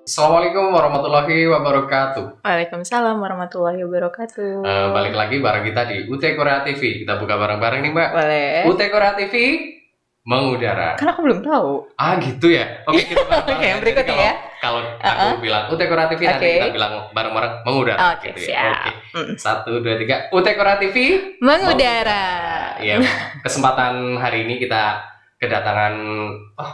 Assalamualaikum warahmatullahi wabarakatuh. Waalaikumsalam warahmatullahi wabarakatuh. Balik lagi bareng kita di UT Korea TV. Kita buka bareng-bareng nih, Mbak. Boleh. UT Korea TV mengudara. Kan aku belum tahu. Gitu ya. Oke, kita bareng-bareng. Oke, yang berikutnya Jadi ya. Kalau aku bilang UT Korea TV, nanti kita bilang bareng-bareng mengudara. Oke, gitu ya. siap. Oke. 1, 2, 3. UT Korea TV Mengudara. Iya. Kesempatan hari ini kita kedatangan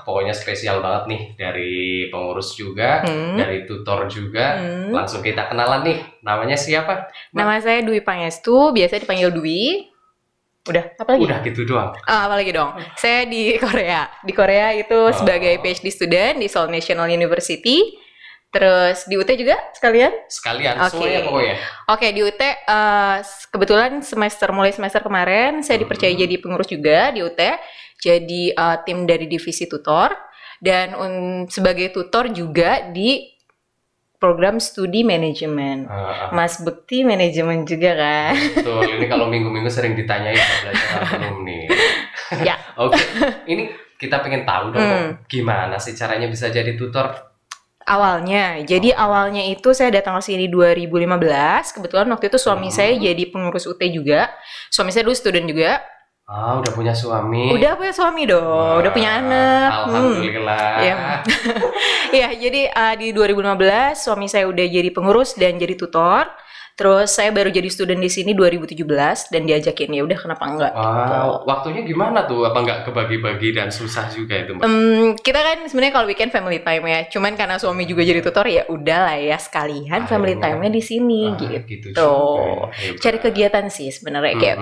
pokoknya spesial banget nih, dari pengurus juga, dari tutor juga. Langsung kita kenalan nih. Namanya siapa? Nama saya Dwi Pangestu, biasa dipanggil Dwi. Udah, apa lagi? Udah gitu doang. Apa lagi dong? Saya di Korea. Di Korea itu sebagai PhD student di Seoul National University. Terus di UT juga sekalian? Sekalian, Oke. semuanya pokoknya. Oke, di UT kebetulan mulai semester kemarin saya dipercaya jadi pengurus juga di UT. Jadi tim dari divisi tutor dan sebagai tutor juga di program studi manajemen. Mas Bekti manajemen juga kan? Betul, ini kalau minggu-minggu sering ditanyain belajar belum nih. Ya. Oke, ini kita pengen tahu dong, gimana sih caranya bisa jadi tutor? Awalnya itu saya datang ke sini 2015. Kebetulan waktu itu suami saya jadi pengurus UT juga. Suami saya dulu student juga. Udah punya suami. Udah punya suami dong, udah punya anak. Alhamdulillah. Iya. Ya, jadi di 2015 suami saya udah jadi pengurus dan jadi tutor. Terus saya baru jadi student di sini 2017 dan diajakin, ya udah kenapa enggak? Waktunya gimana tuh? Apa enggak kebagi-bagi dan susah juga itu, Mbak? Kita kan sebenarnya kalau weekend family time ya. Cuman karena suami juga jadi tutor, ya udahlah ya sekalian family time-nya di sini gitu. Juga, cari kegiatan sih sebenarnya kayak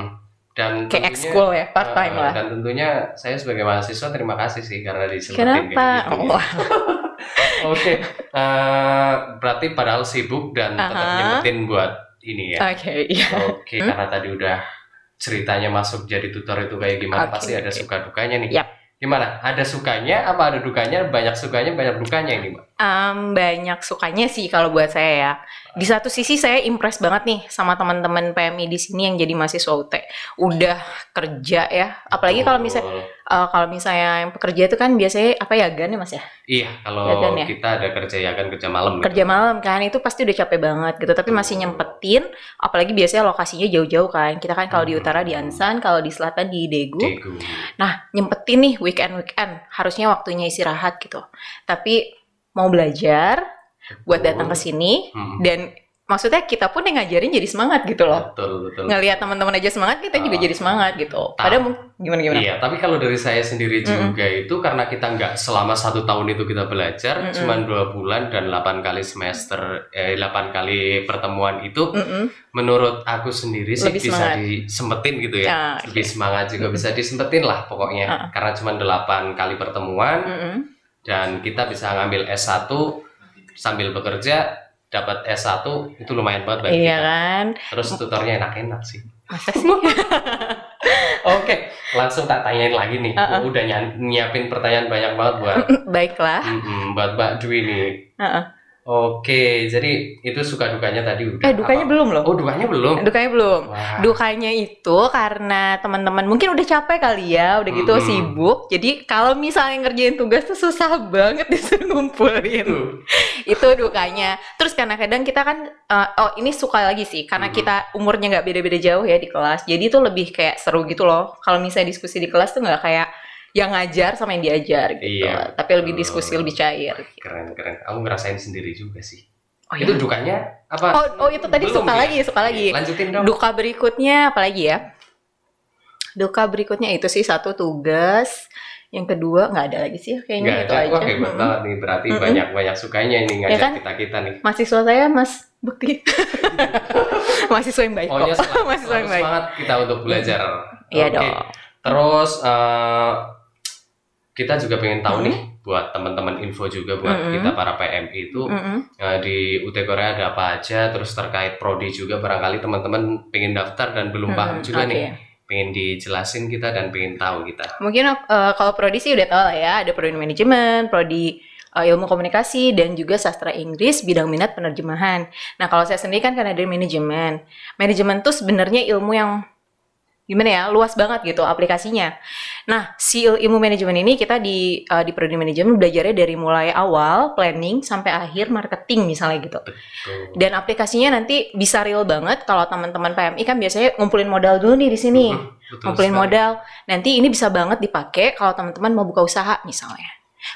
dan kayak ekskul ya, part time lah. Dan tentunya saya sebagai mahasiswa terima kasih sih karena disempetin. Kenapa? Kayak gitu. Oke. Berarti padahal sibuk dan tetap nyempetin buat ini ya. Oke, karena tadi udah ceritanya masuk jadi tutor itu kayak gimana, pasti ada suka dukanya nih. Gimana? Ada sukanya apa ada dukanya? Banyak sukanya, banyak dukanya ini, Mbak? Banyak sukanya sih kalau buat saya ya. Di satu sisi saya impress banget nih sama teman-teman PMI di sini yang jadi mahasiswa UT. Udah kerja ya. Apalagi kalau misalnya yang pekerja itu kan biasanya yagan ya Mas ya? Iya, kalau yagan, ya? Kita ada kerja malam. Kerja malam kan itu pasti udah capek banget gitu. Tapi masih nyempetin. Apalagi biasanya lokasinya jauh-jauh kan. Kita kan kalau di utara di Ansan, kalau di selatan di Daegu. Nah, nyempetin nih weekend harusnya waktunya istirahat gitu. Tapi mau belajar buat datang ke sini dan maksudnya kita pun yang ngajarin jadi semangat gitu loh. Betul. Ngelihat teman-teman aja semangat, kita juga jadi semangat gitu. Padahal gimana? Iya, tapi kalau dari saya sendiri juga itu karena kita nggak selama 1 tahun itu kita belajar, cuma 2 bulan dan 8 kali semester, 8 kali pertemuan itu, menurut aku sendiri sih lebih bisa disempetin gitu ya. Lebih semangat juga bisa disempetin lah pokoknya. Karena cuma 8 kali pertemuan dan kita bisa ngambil S1 sambil bekerja, dapat S1 itu lumayan banget bagi kita. Kan? Terus tutornya enak-enak sih. Masa sih? Oke, langsung tak tanyain lagi nih. Udah nyiapin pertanyaan banyak banget buat Baiklah. Buat Mbak Dwi nih. Oke, jadi itu suka dukanya tadi udah. Dukanya belum loh. Dukanya belum. Dukanya belum. Wah. Dukanya itu karena teman-teman mungkin udah capek kali ya, udah gitu sibuk. Jadi kalau misalnya ngerjain tugas tuh susah banget disuruh ngumpulin. Itu dukanya. Terus kadang kita kan ini suka lagi sih karena kita umurnya nggak beda-beda jauh ya di kelas. Jadi itu lebih kayak seru gitu loh. Kalau misalnya diskusi di kelas tuh nggak kayak yang ngajar sama yang diajar gitu. Iya, tapi lebih diskusi lebih cair. Keren. Aku ngerasain sendiri juga sih. Itu dukanya apa? Itu tadi belum suka lagi. Lanjutin dong. Duka berikutnya apa lagi ya? Duka berikutnya itu sih satu tugas. Yang kedua nggak ada lagi sih kayaknya itu aja. Wah, hebat banget nih, berarti banyak sukanya ini ngajak ya kan? kita nih. Mahasiswa saya Mas Bekti. Mahasiswa yang baik kok. Mahasiswa yang baik. Semangat kita untuk belajar. Iya dong. Terus kita juga pengen tahu nih buat teman-teman info juga buat kita para PMI itu di UT Korea ada apa aja, terus terkait prodi juga barangkali teman-teman pengen daftar dan belum paham juga nih, pengen dijelasin kita dan pengen tahu kita. Mungkin kalau prodi sih udah tahu lah ya, ada prodi manajemen, prodi ilmu komunikasi dan juga sastra Inggris bidang minat penerjemahan. Nah kalau saya sendiri kan karena dari manajemen tuh sebenarnya ilmu yang gimana ya, luas banget gitu aplikasinya. Nah, si ilmu manajemen ini kita di prodi manajemen belajarnya dari mulai awal planning sampai akhir marketing misalnya gitu. Betul. Dan aplikasinya nanti bisa real banget kalau teman-teman PMI kan biasanya ngumpulin modal dulu nih di sini. Ngumpulin modal. Nanti ini bisa banget dipakai kalau teman-teman mau buka usaha misalnya.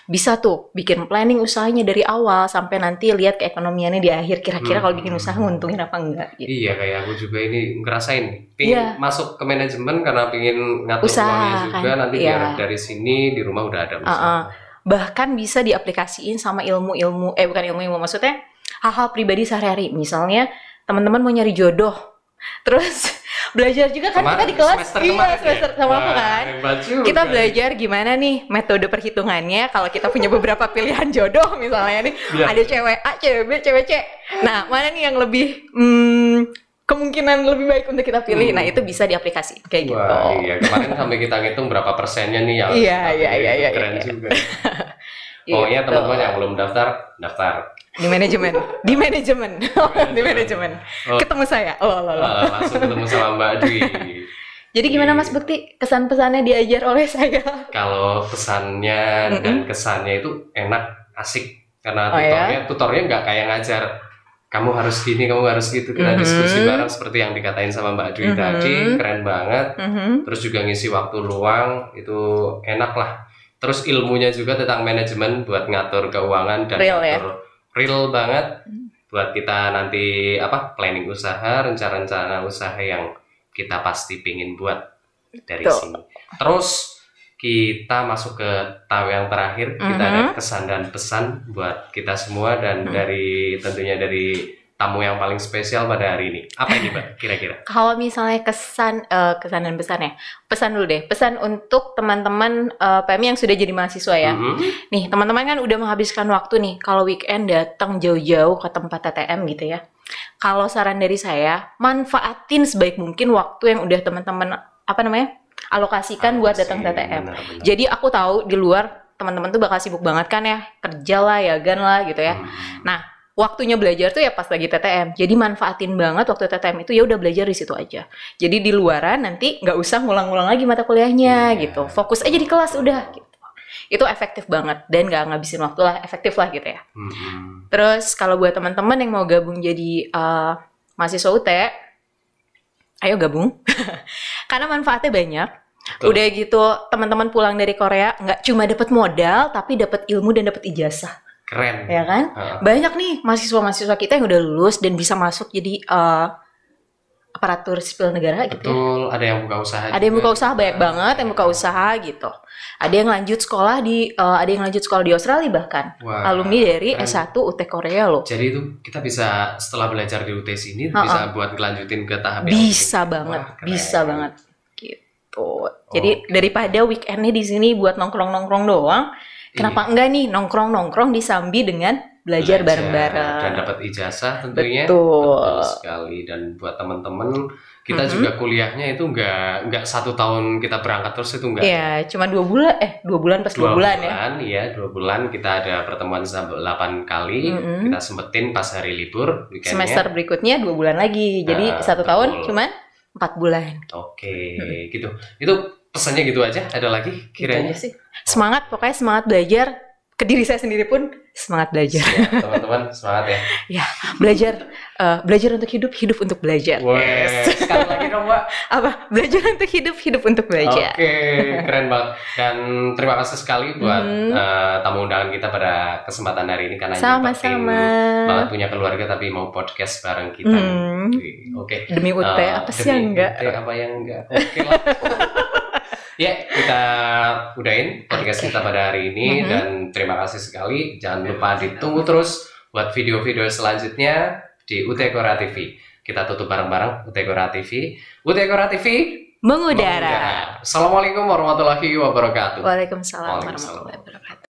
Bisa tuh bikin planning usahanya dari awal sampai nanti lihat keekonomiannya di akhir, kira-kira kalau bikin usaha nguntungin apa enggak gitu. Iya, kayak aku juga ini ngerasain pingin masuk ke manajemen karena pingin ngatur uangnya juga kan? Nanti biar dari sini di rumah udah ada usaha. Bahkan bisa diaplikasiin sama ilmu-ilmu bukan ilmu-ilmu, maksudnya hal-hal pribadi sehari-hari. Misalnya teman-teman mau nyari jodoh, terus belajar juga kan kita di kelas semester sama aku kan. Kita belajar gimana nih metode perhitungannya kalau kita punya beberapa pilihan jodoh misalnya nih, ada cewek A, cewek B, cewek C. Nah, mana nih yang lebih kemungkinan lebih baik untuk kita pilih. Nah, itu bisa diaplikasi kayak gitu. Wah, iya, kemarin sampai kita ngitung berapa persennya nih yang keren juga. Pokoknya teman-teman yang belum daftar di manajemen ketemu saya langsung ketemu sama Mbak Dwi. Jadi gimana Mas Bukti kesan-pesannya diajar oleh saya? Kalau pesannya dan kesannya itu enak, asik karena tutornya nggak kayak ngajar kamu harus gini, kamu harus gitu. Kita diskusi bareng seperti yang dikatain sama Mbak Dwi tadi, keren banget. Terus juga ngisi waktu luang itu enak lah. Terus ilmunya juga tentang manajemen buat ngatur keuangan dan real banget buat kita nanti planning usaha, rencana-rencana usaha yang kita pasti pingin buat dari sini. Terus kita masuk ke tahap yang terakhir, kita ada kesan dan pesan buat kita semua dan tentunya dari tamu yang paling spesial pada hari ini. Apa ini Mbak kira-kira? Kalau misalnya kesan dan pesannya, pesan dulu deh. Pesan untuk teman-teman PMI yang sudah jadi mahasiswa ya. Nih teman-teman kan udah menghabiskan waktu nih. Kalau weekend datang jauh-jauh ke tempat TTM gitu ya. Kalau saran dari saya, manfaatin sebaik mungkin waktu yang udah teman-teman alokasikan buat datang TTM. Benar. Jadi aku tahu di luar teman-teman tuh bakal sibuk banget kan ya, kerja lah, yagan lah gitu ya. Nah, waktunya belajar tuh ya pas lagi TTM. Jadi manfaatin banget waktu TTM itu, ya udah belajar di situ aja. Jadi di luaran nanti nggak usah ngulang-ngulang lagi mata kuliahnya gitu. Fokus aja di kelas udah gitu. Itu efektif banget dan nggak ngabisin waktu lah, efektif lah gitu ya. Terus kalau buat teman-teman yang mau gabung jadi mahasiswa UT, ayo gabung. Karena manfaatnya banyak. Betul. Udah gitu teman-teman pulang dari Korea nggak cuma dapat modal tapi dapat ilmu dan dapat ijazah. Keren. Ya kan? Banyak nih mahasiswa-mahasiswa kita yang udah lulus dan bisa masuk jadi aparatur sipil negara gitu. Betul, ada yang buka usaha. Ada yang buka usaha, banyak banget yang buka usaha gitu. Ada yang lanjut sekolah di Australia bahkan. Wah, alumni dari keren. S1 UT Korea loh. Jadi itu kita bisa setelah belajar di UT sini bisa buat ngelanjutin ke tahap yang bisa banget, bisa banget gitu. Jadi daripada weekendnya di sini buat nongkrong-nongkrong doang, kenapa enggak nih nongkrong-nongkrong disambi dengan belajar bareng-bareng dan dapat ijazah tentunya. Betul sekali. Dan buat teman-teman kita juga kuliahnya itu enggak 1 tahun kita berangkat terus itu enggak. Iya, cuma 2 bulan 2 bulan plus 2 bulan ya. Iya, 2 bulan kita ada pertemuan sampai 8 kali. Kita sempetin pas hari libur weekendnya. Semester berikutnya 2 bulan lagi. Jadi 1 tahun cuma 4 bulan. Oke, gitu. Itu pesannya gitu aja. Ada lagi kiranya? Gitu aja sih. Semangat, pokoknya semangat belajar. Ke diri saya sendiri pun semangat belajar. Ya, teman-teman semangat ya. Ya, belajar untuk hidup untuk belajar. Yes. Sekali lagi dong Mbak. Apa? Belajar untuk hidup untuk belajar. Oke, keren banget. Dan terima kasih sekali buat tamu undangan kita pada kesempatan hari ini karena sama-sama banget punya keluarga tapi mau podcast bareng kita. Oke. Demi UT apa sih yang enggak? Apa yang enggak? Oke lah. Ya, kita udahin podcast kita pada hari ini dan terima kasih sekali. Jangan lupa ditunggu terus buat video-video selanjutnya di UT Korea TV. Kita tutup bareng-bareng UT Korea TV. UT Korea TV mengudara. Assalamualaikum warahmatullahi wabarakatuh. Waalaikumsalam warahmatullahi wabarakatuh.